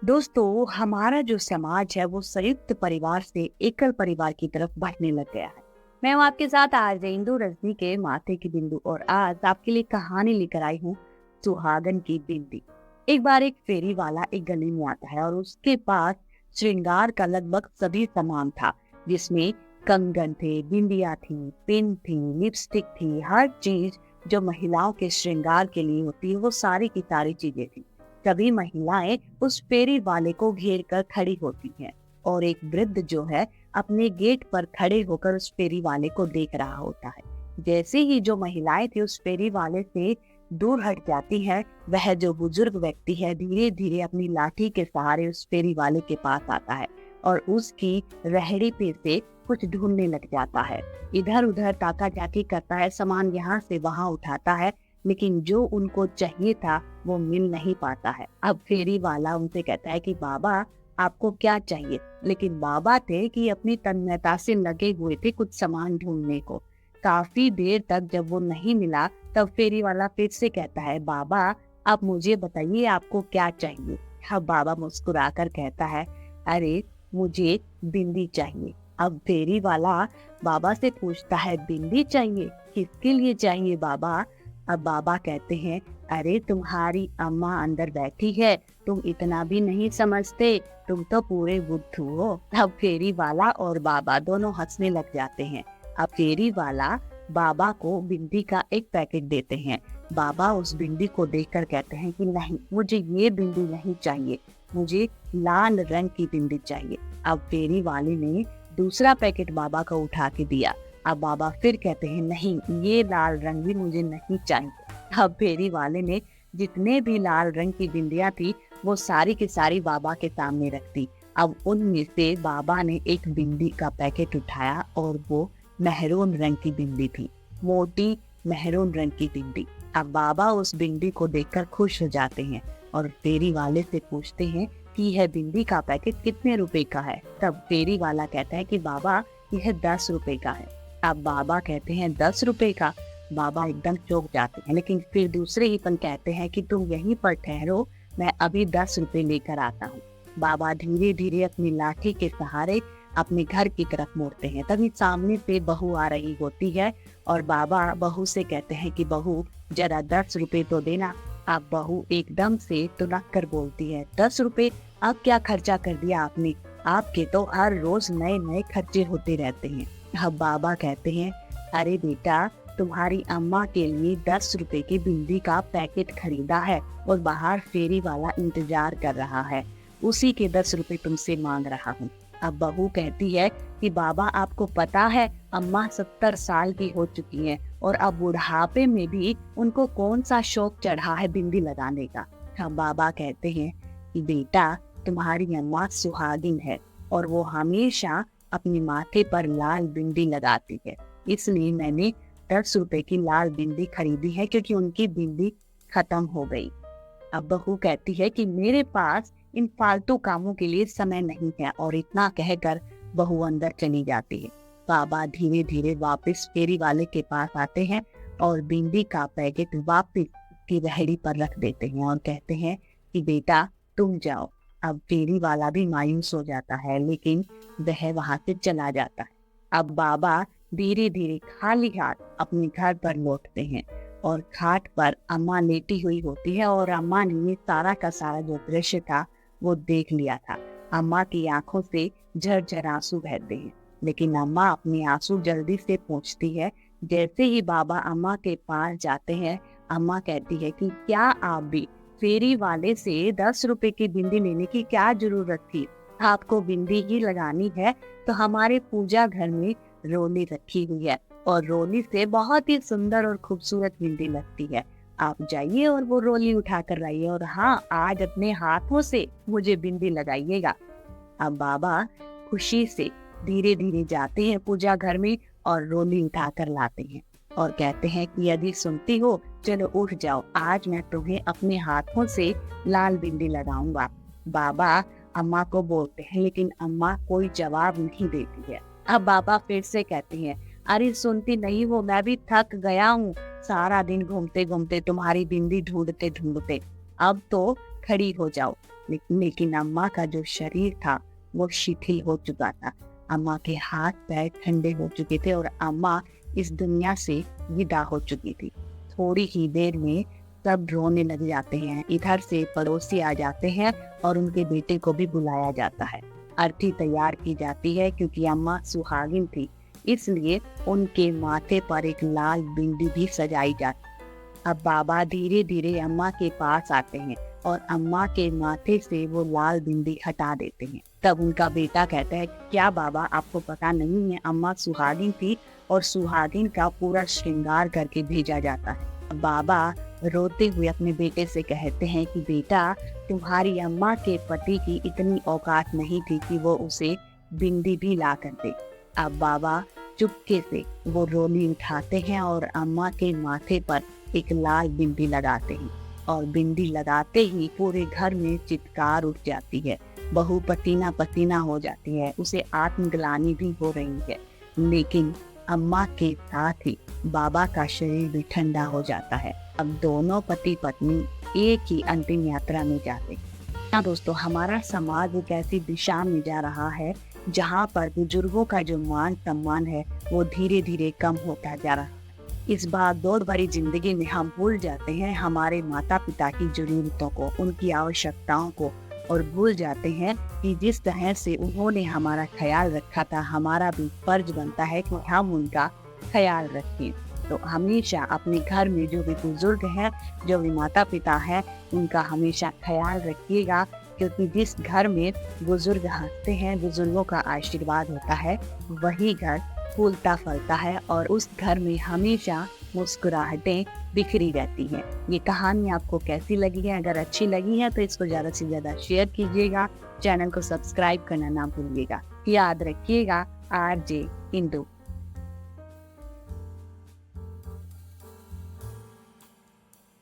दोस्तों, हमारा जो समाज है वो संयुक्त परिवार से एकल परिवार की तरफ बढ़ने लग गया है। मैं हूँ आपके साथ आज इंदु रजनी के माथे की बिंदु और आज आपके लिए कहानी लेकर आई हूँ सुहागन की बिंदी। एक बार एक फेरी वाला एक गली में आता है और उसके पास श्रृंगार का लगभग सभी सामान था, जिसमें कंगन थे, बिंदिया थी, पिन थी, लिपस्टिक थी, हर चीज जो महिलाओं के श्रृंगार के लिए होती है वो सारी की सारी चीजें थी। सभी महिलाएं उस फेरी वाले को घेर कर खड़ी होती हैं और एक वृद्ध जो है अपने गेट पर खड़े होकर उस फेरी वाले को देख रहा होता है। जैसे ही जो महिलाएं थी उस फेरी वाले से दूर हट जाती है, वह जो बुजुर्ग व्यक्ति है धीरे धीरे अपनी लाठी के सहारे उस फेरी वाले के पास आता है और उसकी रेहड़ी पे से कुछ ढूंढने लग जाता है। इधर उधर ताका झाकी करता है, सामान यहाँ से वहां उठाता है, लेकिन जो उनको चाहिए था वो मिल नहीं पाता है। अब फेरी वाला उनसे कहता है कि बाबा, आपको क्या चाहिए? लेकिन बाबा थे कि अपनी तन्मयता से लगे हुए थे कुछ सामान ढूंढने को। काफी देर तक जब वो नहीं मिला तब फेरी वाला फिर से कहता है, बाबा आप मुझे बताइए आपको क्या चाहिए? अब बाबा मुस्कुराकर कहता है, अरे मुझे बिंदी चाहिए। अब फेरी वाला बाबा से पूछता है, बिंदी चाहिए? किसके लिए चाहिए बाबा? अब बाबा कहते हैं, अरे तुम्हारी अम्मा अंदर बैठी है, तुम इतना भी नहीं समझते, तुम तो पूरे बुद्धू हो। अब फेरी वाला और बाबा दोनों हंसने लग जाते हैं। अब फेरी वाला बाबा को बिंदी का एक पैकेट देते हैं। बाबा उस बिंदी को देखकर कहते हैं कि नहीं, मुझे ये बिंदी नहीं चाहिए, मुझे लाल रंग की बिंदी चाहिए। अब फेरी वाले ने दूसरा पैकेट बाबा को उठा के दिया। अब बाबा फिर कहते हैं, नहीं, ये लाल रंग भी मुझे नहीं चाहिए। अब फेरी वाले ने जितने भी लाल रंग की बिंदियां थी वो सारी की सारी बाबा के सामने रख दी। अब उनमें से बाबा ने एक बिंदी का पैकेट उठाया और वो मेहरून रंग की बिंदी थी, मोटी मेहरून रंग की बिंदी। अब बाबा उस बिंदी को देखकर खुश हो जाते हैं और फेरी वाले से पूछते हैं कि यह बिंदी का पैकेट कितने रुपए का है? तब फेरी वाला कहता है कि बाबा यह 10 रुपए का है। अब बाबा कहते हैं 10 रुपए का? बाबा एकदम चौंक जाते हैं, लेकिन फिर दूसरे ही पल कहते हैं कि तुम यहीं पर ठहरो, मैं अभी 10 रुपए लेकर आता हूँ। बाबा धीरे धीरे अपनी लाठी के सहारे अपने घर की तरफ मुड़ते हैं। तभी सामने से बहू आ रही होती है और बाबा बहू से कहते हैं कि बहू जरा 10 रुपए तो देना। अब बहू एकदम से तुनक कर बोलती है, 10 रुपए? अब क्या खर्चा कर दिया आपने? आपके तो हर रोज नए नए खर्चे होते रहते हैं। अब बाबा कहते हैं, अरे बेटा, तुम्हारी अम्मा के लिए 10 रुपए की बिंदी का पैकेट खरीदा है और बाहर फेरी वाला इंतजार कर रहा है, उसी के 10 रुपए तुमसे मांग रहा हूँ। अब बहू कहती है कि बाबा आपको पता है अम्मा 70 साल की हो चुकी हैं और अब बुढ़ापे में भी उनको कौन सा शौक चढ़ा है बिंदी लगाने का। अब बाबा कहते हैं कि बेटा, तुम्हारी अम्मा सुहागिन है और वो हमेशा अपने माथे पर लाल बिंदी लगाती है, इसलिए मैंने 10 रुपए की लाल बिंदी खरीदी है क्योंकि उनकी बिंदी खत्म हो गई। अब बहू कहती है कि मेरे पास इन फालतू कामों के लिए समय नहीं है और इतना कहकर बहू अंदर चली जाती है। बाबा धीरे धीरे वापस फेरी वाले के पास आते हैं और बिंदी का पैकेट वापस की रेहड़ी पर रख देते हैं और कहते हैं कि बेटा तुम जाओ। अब फेरी वाला भी मायूस हो जाता है, लेकिन वह वहां से चला जाता है। अब बाबा धीरे धीरे खाली हाथ अपने घर पर लौटते हैं और खाट पर अम्मा लेटी हुई होती है और अम्मा ने ये सारा का सारा जो दृश्य था वो देख लिया था। अम्मा की आंखों से झरझर आंसू बहते हैं, लेकिन अम्मा अपने आंसू जल्दी से पोंछती है। जैसे ही बाबा अम्मा के पास जाते हैं, अम्मा कहती है कि क्या आप भी फेरी वाले से 10 रुपए की बिंदी लेने की क्या जरूरत थी? आपको बिंदी ही लगानी है तो हमारे पूजा घर में रोली रखी हुई है और रोली से बहुत ही सुंदर और खूबसूरत बिंदी लगती है। आप जाइए और वो रोली उठा कर लाइए और हाँ, आज अपने हाथों से मुझे बिंदी लगाइएगा। अब बाबा खुशी से धीरे धीरे जाते हैं पूजा घर में और रोली उठा कर लाते हैं और कहते हैं कि यदि सुनती हो चलो उठ जाओ, आज मैं तुम्हें अपने हाथों से लाल बिंदी लगाऊंगा। बाबा अम्मा को बोलते हैं, लेकिन अम्मा कोई जवाब नहीं देती है। अब बाबा फिर से कहते हैं, अरे सुनती नहीं हो, मैं भी थक गया हूँ सारा दिन घूमते घूमते तुम्हारी बिंदी ढूंढते ढूंढते। अब तो खड़ी हो जाओ। लेकिन अम्मा का जो शरीर था वो शिथिल हो चुका था। अम्मा के हाथ पैर ठंडे हो चुके थे और अम्मा इस दुनिया से विदा हो चुकी थी। थोड़ी ही देर में सब रोने लग जाते हैं। इधर से पड़ोसी आ जाते हैं और उनके बेटे को भी बुलाया जाता है। अर्थी तैयार की जाती है क्योंकि अम्मा सुहागिन थी, इसलिए उनके माथे पर एक लाल बिंदी भी सजाई जाती। अब बाबा धीरे धीरे अम्मा के पास आते हैं और अम्मा के माथे से वो लाल बिंदी हटा देते हैं। तब उनका बेटा कहता है, क्या बाबा आपको पता नहीं है, अम्मा सुहागिन थी और सुहागिन का पूरा श्रृंगार करके भेजा जाता है। बाबा रोते हुए अपने बेटे से कहते हैं कि बेटा, तुम्हारी अम्मा के पति की इतनी औकात नहीं थी कि वो उसे बिंदी भी ला कर दे। अब बाबा चुपके से वो रोली उठाते हैं और अम्मा के माथे पर एक लाल बिंदी लगाते हैं और बिंदी लगाते ही पूरे घर में चित्कार उठ जाती है। बहू पसीना पसीना हो जाती है, उसे आत्मग्लानि भी हो रही है। लेकिन अम्मा के साथ ही बाबा का शरीर भी ठंडा हो जाता है। अब दोनों पति पत्नी एक ही अंतिम यात्रा में जाते हैं। हाँ दोस्तों, हमारा समाज एक ऐसी दिशा में जा रहा है जहाँ पर बुजुर्गों का जो मान सम्मान है वो धीरे धीरे कम होता जा रहा है। इस भागदौड़ भरी जिंदगी में हम भूल जाते हैं हमारे माता पिता की जरूरतों को, उनकी आवश्यकताओं को, और भूल जाते हैं कि जिस तरह से उन्होंने हमारा ख्याल रखा था, हमारा भी फर्ज बनता है कि हम उनका ख्याल रखें। तो हमेशा अपने घर में जो भी बुजुर्ग हैं, जो भी माता पिता हैं, उनका हमेशा ख्याल रखिएगा, क्योंकि जिस घर में बुजुर्ग हंसते हैं, बुजुर्गों का आशीर्वाद होता है, वही घर फूलता फलता है और उस घर में हमेशा मुस्कुराहटें बिखरी रहती हैं। ये कहानी आपको कैसी लगी है? अगर अच्छी लगी है तो इसको ज़्यादा से ज़्यादा शेयर कीजिएगा, चैनल को सब्सक्राइब करना ना भूलिएगा। याद रखिएगा, RJ इंदु।